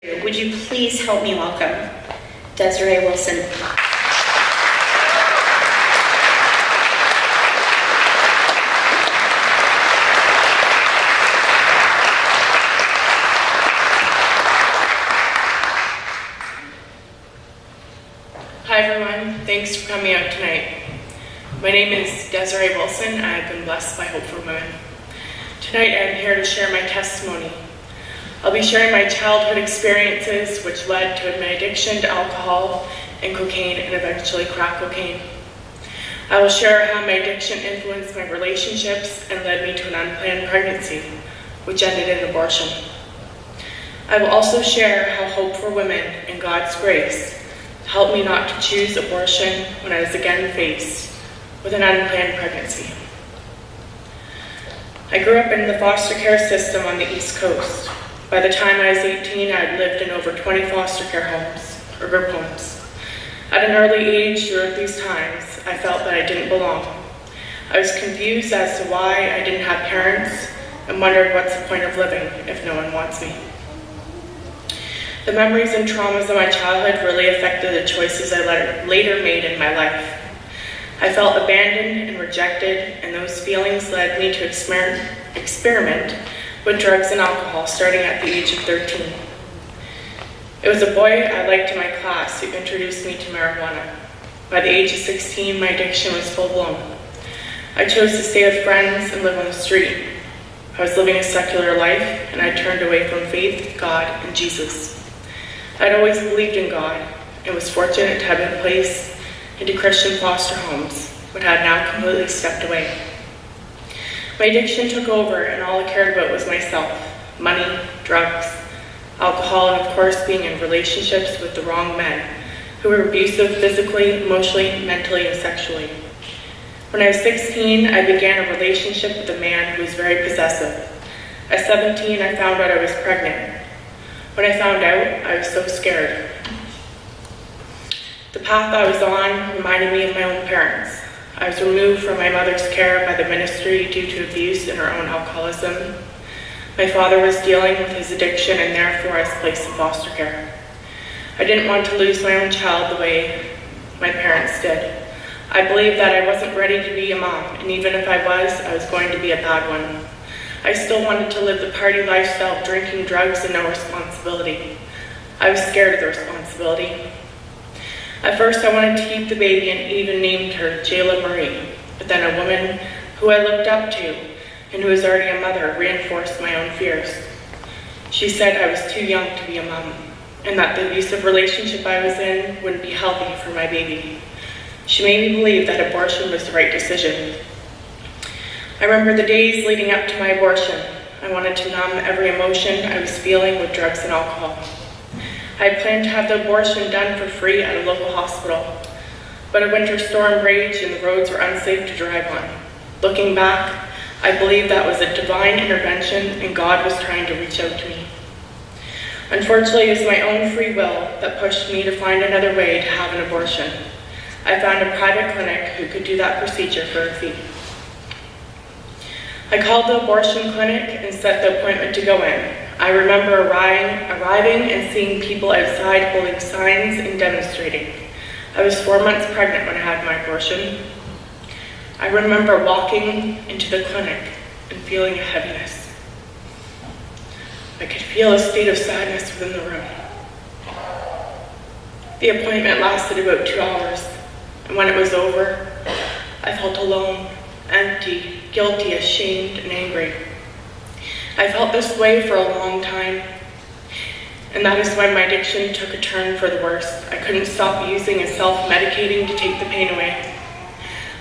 Would you please help me welcome Desiree Wilson? Hi everyone, thanks for coming out tonight. My name is Desiree Wilson and I've been blessed by Hope for Women. Tonight I'm here to share my testimony. I'll be sharing my childhood experiences which led to my addiction to alcohol and cocaine and eventually crack cocaine. I will share how my addiction influenced my relationships and led me to an unplanned pregnancy, which ended in abortion. I will also share how Hope for Women and God's grace helped me not to choose abortion when I was again faced with an unplanned pregnancy. I grew up in the foster care system on the East Coast. By the time I was 18, I had lived in over 20 foster care homes, or group homes. At an early age during these times, I felt that I didn't belong. I was confused as to why I didn't have parents and wondered what's the point of living if no one wants me. The memories and traumas of my childhood really affected the choices I later made in my life. I felt abandoned and rejected, and those feelings led me to experiment with drugs and alcohol starting at the age of 13. It was a boy I liked in my class who introduced me to marijuana. By the age of 16, my addiction was full-blown. I chose to stay with friends and live on the street. I was living a secular life, and I turned away from faith, God, and Jesus. I'd always believed in God and was fortunate to have been placed into Christian foster homes, but had now completely stepped away. My addiction took over, and all I cared about was myself, money, drugs, alcohol, and of course being in relationships with the wrong men who were abusive physically, emotionally, mentally, and sexually. When I was 16, I began a relationship with a man who was very possessive. At 17, I found out I was pregnant. When I found out, I was so scared. The path I was on reminded me of my own parents. I was removed from my mother's care by the ministry due to abuse and her own alcoholism. My father was dealing with his addiction and therefore I was placed in foster care. I didn't want to lose my own child the way my parents did. I believed that I wasn't ready to be a mom, and even if I was going to be a bad one. I still wanted to live the party lifestyle of drinking, drugs, and no responsibility. I was scared of the responsibility. At first, I wanted to keep the baby and even named her Jayla Marie, but then a woman who I looked up to and who was already a mother reinforced my own fears. She said I was too young to be a mom, and that the abusive relationship I was in wouldn't be healthy for my baby. She made me believe that abortion was the right decision. I remember the days leading up to my abortion. I wanted to numb every emotion I was feeling with drugs and alcohol. I had planned to have the abortion done for free at a local hospital, but a winter storm raged and the roads were unsafe to drive on. Looking back, I believe that was a divine intervention and God was trying to reach out to me. Unfortunately, it was my own free will that pushed me to find another way to have an abortion. I found a private clinic who could do that procedure for a fee. I called the abortion clinic and set the appointment to go in. I remember arriving and seeing people outside holding signs and demonstrating. I was 4 months pregnant when I had my abortion. I remember walking into the clinic and feeling a heaviness. I could feel a state of sadness within the room. The appointment lasted about 2 hours, and when it was over, I felt alone, empty, guilty, ashamed, and angry. I felt this way for a long time, and that is when my addiction took a turn for the worse. I couldn't stop using and self-medicating to take the pain away.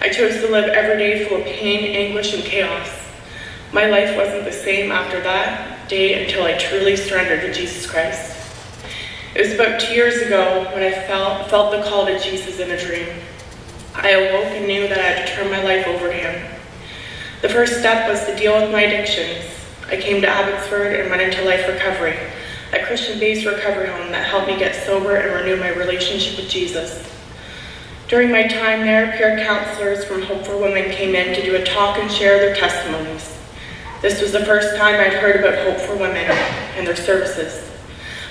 I chose to live every day full of pain, anguish, and chaos. My life wasn't the same after that day until I truly surrendered to Jesus Christ. It was about 2 years ago when I felt the call to Jesus in a dream. I awoke and knew that I had to turn my life over to Him. The first step was to deal with my addictions. I came to Abbotsford and went into life recovery, a Christian-based recovery home that helped me get sober and renew my relationship with Jesus. During my time there, peer counselors from Hope for Women came in to do a talk and share their testimonies. This was the first time I'd heard about Hope for Women and their services.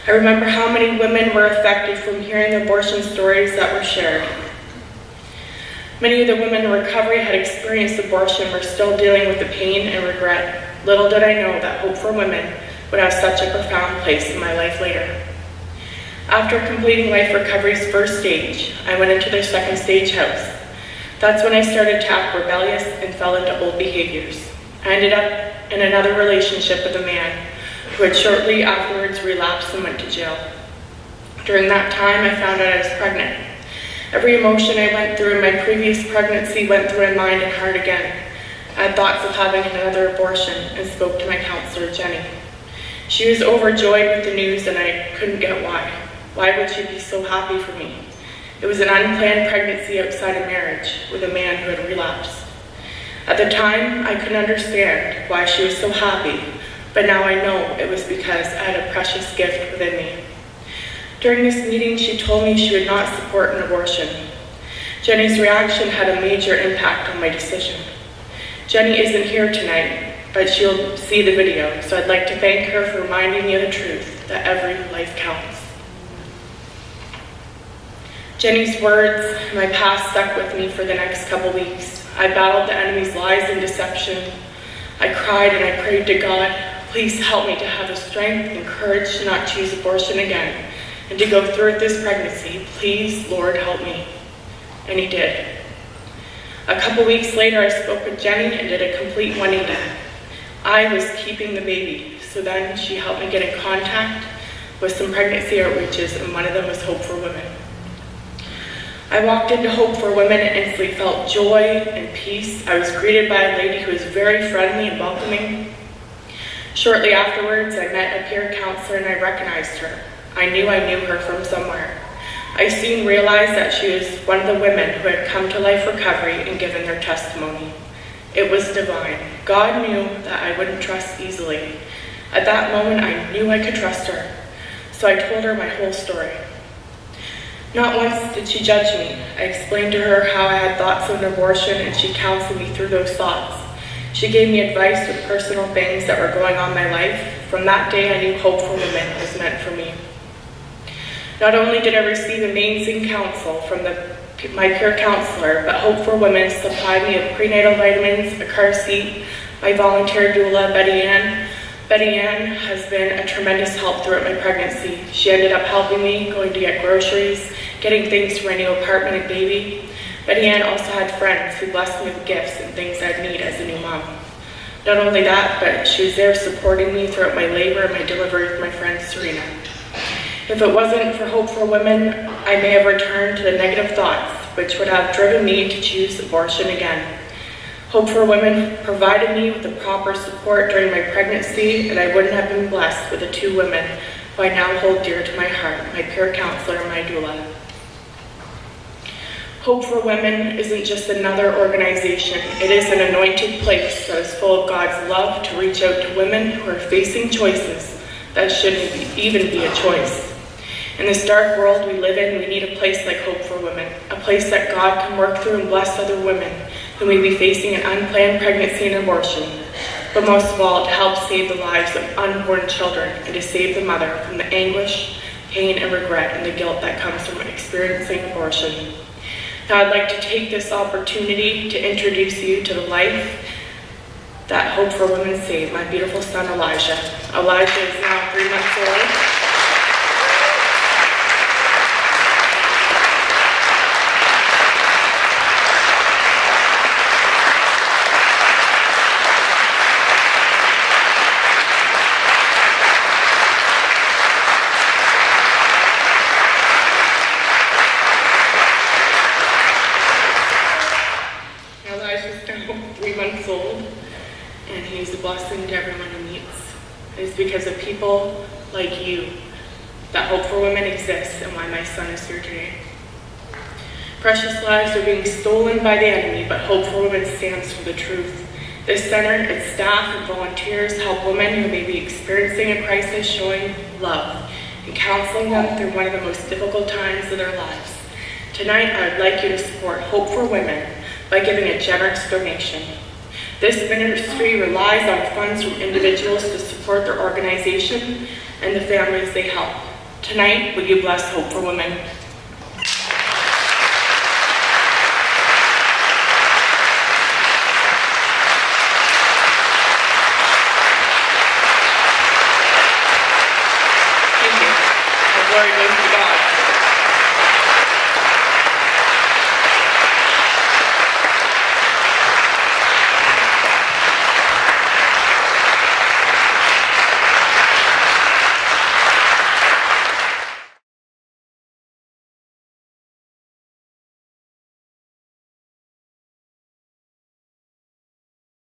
I remember how many women were affected from hearing the abortion stories that were shared. Many of the women in recovery had experienced abortion and were still dealing with the pain and regret. Little did I know that Hope for Women would have such a profound place in my life later. After completing Life Recovery's first stage, I went into their second stage house. That's when I started to act rebellious and fell into old behaviors. I ended up in another relationship with a man who had shortly afterwards relapsed and went to jail. During that time, I found out I was pregnant. Every emotion I went through in my previous pregnancy went through my mind and heart again. I had thoughts of having another abortion and spoke to my counselor, Jenny. She was overjoyed with the news and I couldn't get why. Why would she be so happy for me? It was an unplanned pregnancy outside of marriage with a man who had relapsed. At the time, I couldn't understand why she was so happy, but now I know it was because I had a precious gift within me. During this meeting, she told me she would not support an abortion. Jenny's reaction had a major impact on my decision. Jenny isn't here tonight, but she'll see the video, so I'd like to thank her for reminding me of the truth that every life counts. Jenny's words and my past stuck with me for the next couple weeks. I battled the enemy's lies and deception. I cried and I prayed to God, please help me to have the strength and courage to not choose abortion again and to go through with this pregnancy. Please, Lord, help me. And he did. A couple weeks later, I spoke with Jenny and did a complete 180. I was keeping the baby, so then she helped me get in contact with some pregnancy outreaches, and one of them was Hope for Women. I walked into Hope for Women and instantly felt joy and peace. I was greeted by a lady who was very friendly and welcoming. Shortly afterwards, I met a peer counselor and I recognized her. I knew her from somewhere. I soon realized that she was one of the women who had come to Life Recovery and given their testimony. It was divine. God knew that I wouldn't trust easily. At that moment, I knew I could trust her. So I told her my whole story. Not once did she judge me. I explained to her how I had thoughts of an abortion and she counseled me through those thoughts. She gave me advice with personal things that were going on in my life. From that day, I knew Hope for Women was meant for me. Not only did I receive amazing counsel from my peer counselor, but Hope for Women supplied me with prenatal vitamins, a car seat, my volunteer doula, Betty Ann. Betty Ann has been a tremendous help throughout my pregnancy. She ended up helping me going to get groceries, getting things for my new apartment and baby. Betty Ann also had friends who blessed me with gifts and things I'd need as a new mom. Not only that, but she was there supporting me throughout my labor and my delivery with my friend Serena. If it wasn't for Hope for Women, I may have returned to the negative thoughts, which would have driven me to choose abortion again. Hope for Women provided me with the proper support during my pregnancy, and I wouldn't have been blessed with the two women who I now hold dear to my heart, my peer counselor and my doula. Hope for Women isn't just another organization. It is an anointed place that is full of God's love to reach out to women who are facing choices that shouldn't even be a choice. In this dark world we live in, we need a place like Hope for Women, a place that God can work through and bless other women who may be facing an unplanned pregnancy and abortion, but most of all, to help save the lives of unborn children and to save the mother from the anguish, pain, and regret and the guilt that comes from experiencing abortion. Now I'd like to take this opportunity to introduce you to the life that Hope for Women saved, my beautiful son Elijah. Elijah is now 3 months old. Elijah's now 3 months old, and he's a blessing to everyone he meets. It is because of people like you that Hope for Women exists and why my son is here today. Precious lives are being stolen by the enemy, but Hope for Women stands for the truth. This center, its staff and volunteers help women who may be experiencing a crisis showing love and counseling them through one of the most difficult times of their lives. Tonight, I would like you to support Hope for Women by giving a generous donation. This ministry relies on funds from individuals to support their organization and the families they help. Tonight, will you bless Hope for Women? Thank you. Before I go